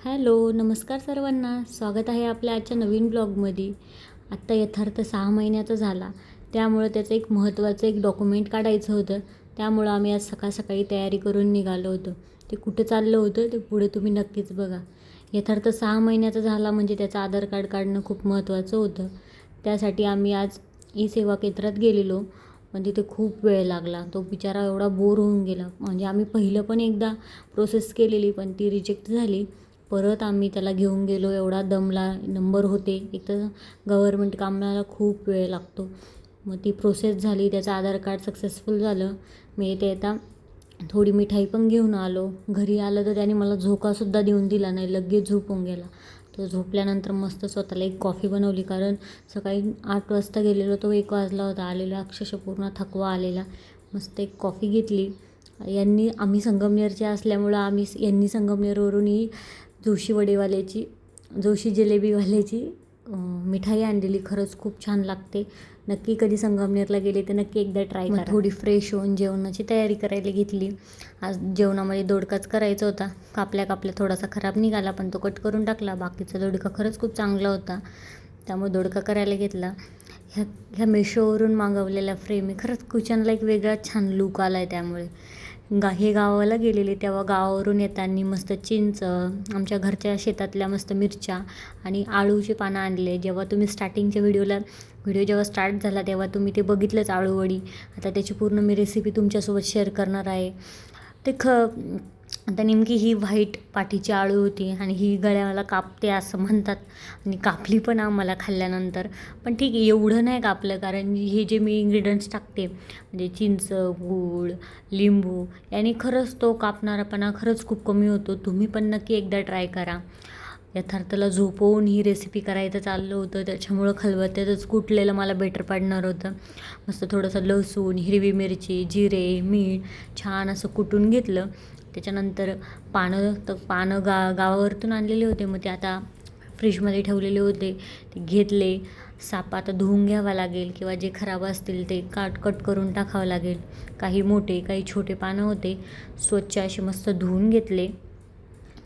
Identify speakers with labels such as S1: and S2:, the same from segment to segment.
S1: Hello, नमस्कार सर्वांना. स्वागत आहे आपल्या आजच्या नवीन ब्लॉगमध्ये. आत्ता यथार्थ 6 महिन्याचा झाला, त्यामुळं त्याचं एक महत्त्वाचं डॉक्युमेंट काढायचं होतं. त्यामुळं आम्ही आज सकाळी तयारी करून निघालो होतो. ते कुठं चाललं होतं ते पुढे तुम्ही नक्कीच बघा. यथार्थ 6 महिन्याचा झाला म्हणजे त्याचं आधार कार्ड काढणं खूप महत्त्वाचं होतं. त्यासाठी आम्ही आज ई-सेवा केंद्रात गेलेलो, पण तिथे खूप वेळ लागला. तो बिचारा एवढा बोर होऊन गेला. म्हणजे आम्ही पहिलं पण एकदा प्रोसेस केलेली, पण ती रिजेक्ट झाली. परत आम्ही त्याला घेऊन गेलो. एवढा दमला. नंबर होते. एक तर गव्हर्मेंट कामाला खूप वेळ लागतो. मग ती प्रोसेस झाली. त्याचं आधार कार्ड सक्सेसफुल झालं. मी ते आता थोडी मिठाई पण घेऊन आलो. घरी आलं तर त्याने मला झोकासुद्धा देऊन दिला नाही. लगेच झोपून गेला. तो झोपल्यानंतर मस्त स्वतःला एक कॉफी बनवली, कारण सकाळी 8 वाजता गेलेलो, तो 1 वाजला होता आलेला. अक्षरशः पूर्ण थकवा आलेला. मस्त एक कॉफी घेतली. आम्ही संगमनेरचे असल्यामुळं यांनी संगमनेरवरूनही जोशी जिलेबीवाल्याची मिठाई आणलेली. खरंच खूप छान लागते. नक्की कधी संगमनेरला गेले तर नक्की एकदा ट्राय करा. थोडी फ्रेश होऊन जेवणाची तयारी करायला घेतली. आज जेवणामध्ये दोडकाच करायचा होता. कापल्या थोडासा खराब निघाला, पण तो कट करून टाकला. बाकीचा दोडका खरंच खूप चांगला होता, त्यामुळे दोडका करायला घेतला. ह्या मेशोवरून मागवलेल्या फ्रेम खरंच किचनला एक वेगळा छान लूक आला आहे. त्यामुळे गावाला गेलेले, तेव्हा गावावरून येताना मस्त चिंच, आमच्या घरच्या शेतातल्या मस्त मिरच्या आणि आळूची पानं आणले. जेव्हा तुम्ही स्टार्टिंगच्या व्हिडिओ जेव्हा स्टार्ट झाला तेव्हा तुम्ही ते बघितलंच, आळूवडी. आता त्याची पूर्ण मी रेसिपी तुमच्यासोबत शेअर करणार आहे. आता नेमकी ही व्हाईट पाठीची आळू होती आणि ही गळ्याला कापते असं म्हणतात, आणि कापली पण आम्हाला खाल्ल्यानंतर. पण ठीक आहे, एवढं नाही कापलं, कारण हे जे मी इन्ग्रेडियंट्स टाकते म्हणजे चिंच, गूळ, लिंबू, याने खरंच तो कापणारापणा खरंच खूप कमी होतो. तुम्ही पण नक्की एकदा ट्राय करा. यथार्थला झोपवून ही रेसिपी करायचं चाललं होतं, त्याच्यामुळं खलबत्त्यातच कुटलेलं मला बेटर पडणार होतं. मस्त थोडंसं लसूण, हिरवी मिरची, जिरे, मीठ छान असं कुटून घेतलं. त्याच्यानंतर पानं गावावरतून आणलेले होते, मग ते आता फ्रीजमध्ये ठेवलेले होते, ते घेतले. आता धुवून घ्यावा लागेल, किंवा जे खराब असतील ते कट करून टाकावं लागेल. काही मोठे काही छोटे पानं होते, स्वच्छ असे मस्त धुवून घेतले.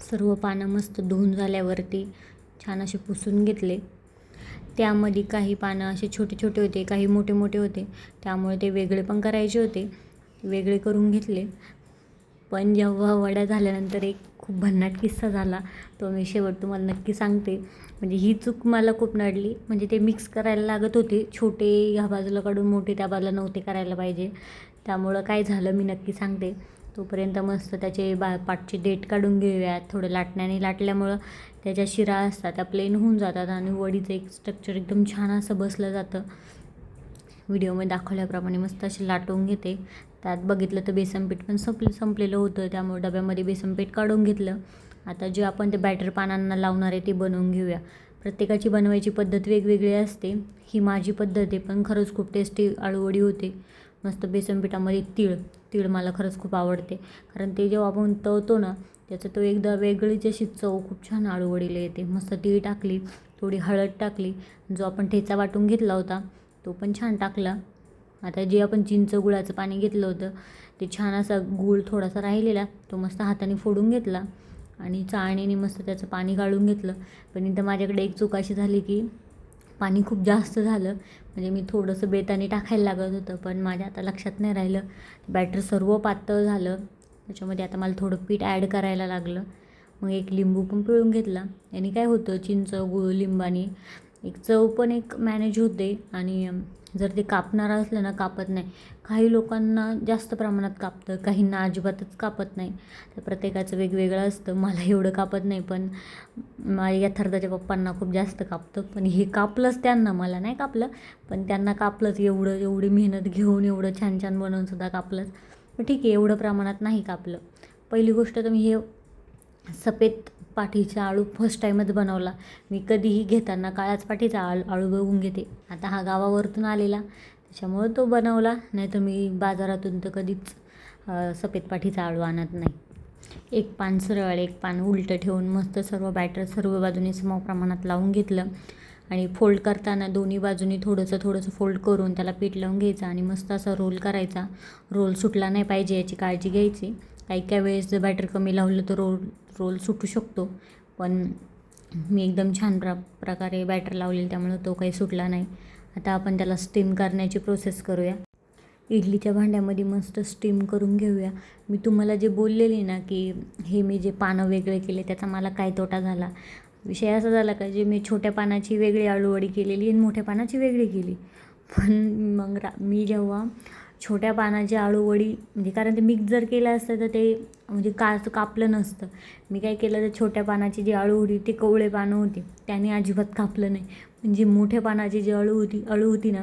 S1: सर्व पानं मस्त धुवून झाल्यावरती छान असे पुसून घेतले. त्यामध्ये काही पानं असे छोटे छोटे होते, काही मोठे मोठे होते, त्यामुळे ते वेगळे पण करायचे होते. वेगळे करून घेतले. पण जेव्हा वड्या झाल्यानंतर एक खूप भन्नाट किस्सा झाला, तो मी शेवट तुम्हाला नक्की सांगते. म्हणजे ही चूक मला खूप नडली. म्हणजे ते मिक्स करायला लागत होते, छोटे ह्या बाजूला काढून मोठे त्या बाजूला नव्हते करायला पाहिजे. त्यामुळं काय झालं मी नक्की सांगते. तोपर्यंत मस्त त्याचे पाठचे देठ काढून घेऊयात. थोडं लाटण्याने लाटल्यामुळं त्याच्या शिरा असतात त्या प्लेन होऊन जातात, आणि वडीचं एक स्ट्रक्चर एकदम छान असं बसलं जातं. व्हिडिओमध्ये दाखवल्याप्रमाणे मस्त असे लाटून घेते. त्यात बघितलं तर बेसनपीठ पण संपलेलं होतं, त्यामुळे डब्यामध्ये बेसनपीठ काढून घेतलं. आता जे आपण ते बॅटर पानांना लावणार आहे ते बनवून घेऊया. प्रत्येकाची बनवायची पद्धत वेगवेगळी असते. ही माझी पद्धत आहे, पण खरंच खूप टेस्टी आळूवडी होते. मस्त बेसनपीठामध्ये तीळ मला खरंच खूप आवडते, कारण ते जेव्हा आपण तळतो ना, त्याचं तो एकदा वेगळीच अशी चव खूप छान आळूवडीला येते. मस्त तीळ टाकली, थोडी हळद टाकली, जो आपण ठेचा वाटून घेतला होता तो पण छान टाकला. आता जे आपण चिंच गुळाचं पाणी घेतलं होतं, ते छान असा गूळ थोडासा राहिलेला तो मस्त हाताने फोडून घेतला, आणि चाळणीने मस्त त्याचं पाणी गाळून घेतलं. पण इथं माझ्याकडे एक चूक अशी झाली की पाणी खूप जास्त झालं. म्हणजे मी थोडंसं बेताने टाकायला लागत होतं, पण माझ्या आता लक्षात नाही राहिलं. बॅटर सर्व पातळ झालं. त्याच्यामध्ये आता मला थोडं पीठ ॲड करायला लागलं. मग एक लिंबू पण पिळून घेतला. याने काय होतं, चिंच, गूळ, लिंबाने एक चव पण एक मॅनेज होते, आणि जर ते कापणारं असलं ना, कापत नाही. काही लोकांना जास्त प्रमाणात कापतं, काहींना अजिबातच कापत नाही. तर प्रत्येकाचं वेगवेगळं असतं. मला एवढं कापत नाही, पण माझ्या यथार्थाच्या पप्पांना खूप जास्त कापतं. पण हे कापलंच त्यांना, मला नाही कापलं, पण त्यांना कापलंच. एवढी मेहनत घेऊन एवढं छान छान बनवूनसुद्धा कापलंच. पण ठीक आहे, एवढं प्रमाणात नाही कापलं. पहिली गोष्ट तर मी हे सफेद पाठीचा आळू फर्स्ट टाईमच बनवला. मी कधीही घेताना काळ्याच पाठीचा आळू बघून घेते. आता हा गावावरतून आलेला, त्याच्यामुळं तो बनवला. नाहीतर मी बाजारातून तर कधीच सफेद पाठीचा आळू आणत नाही. एक पान सरळ, एक पान उलटं ठेवून मस्त सर्व बॅटर सर्व बाजूने सम प्रमाणात लावून घेतलं, आणि फोल्ड करताना दोन्ही बाजूनी थोडंसं फोल्ड करून त्याला पीठ लावून घ्यायचं, आणि मस्त असा रोल करायचा. रोल सुटला नाही पाहिजे याची काळजी घ्यायची. काही वेळेस जर बॅटर कमी लावलं तर रोल सुटू शकतो. पण मी एकदम छान प्रकारे बॅटर लावलेलं, त्यामुळे तो काही सुटला नाही. आता आपण त्याला स्टीम करण्याची प्रोसेस करूया. इडलीच्या भांड्यामध्ये मस्त स्टीम करून घेऊया. मी तुम्हाला जे बोललेली ना की हे मी जे पानं वेगळे केले त्याचा मला काय तोटा झाला. विषय असा झाला का जे मी छोट्या पानाची वेगळी आळूवडी केलेली आणि मोठ्या पानाची वेगळी केली. पण मग मी जेव्हा छोट्या पानाची आळूवडी म्हणजे कारण ते मिक्स जर केलं असतं तर ते म्हणजे कापलं नसतं. मी काय केलं तर छोट्या पानाची जी आळू होती ती कवळे पानं होती, त्याने अजिबात कापलं नाही. म्हणजे मोठ्या पानाची जी आळू होती ना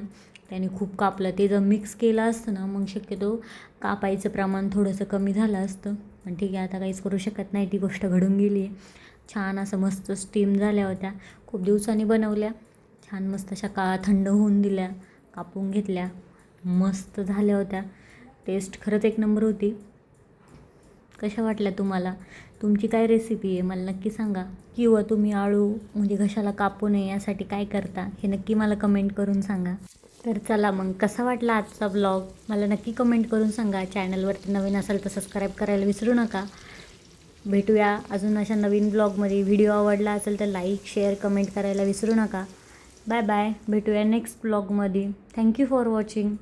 S1: त्याने खूप कापलं. ते जर मिक्स केलं असतं ना मग शक्यतो कापायचं प्रमाण थोडंसं कमी झालं असतं. पण ठीक आहे, आता काहीच करू शकत नाही, ती गोष्ट घडून गेली आहे. छान असं मस्त स्टीम झाल्या होत्या, खूप दिवसांनी बनवल्या. छान मस्त अशा थंड होऊन दिल्या, कापून घेतल्या, मस्त झाल्या होत्या. टेस्ट खरंच एक नंबर होती. कशा वाटल्या तुम्हाला? तुमची काय रेसिपी आहे मला नक्की सांगा. किंवा तुम्ही आळू म्हणजे घशाला कापू नये यासाठी काय करता हे नक्की मला कमेंट करून सांगा. तर चला मग, कसा वाटला आजचा ब्लॉग मला नक्की कमेंट करून सांगा. चॅनलवरती नवीन असाल तर सबस्क्राईब करायला विसरू नका. भेटूया अजून अशा नवीन ब्लॉगमध्ये. व्हिडिओ आवडला असेल तर लाईक, शेअर, कमेंट करायला विसरू नका. Bye bye. भेटूया नेक्स्ट ब्लॉगमध्ये. Thank you for watching.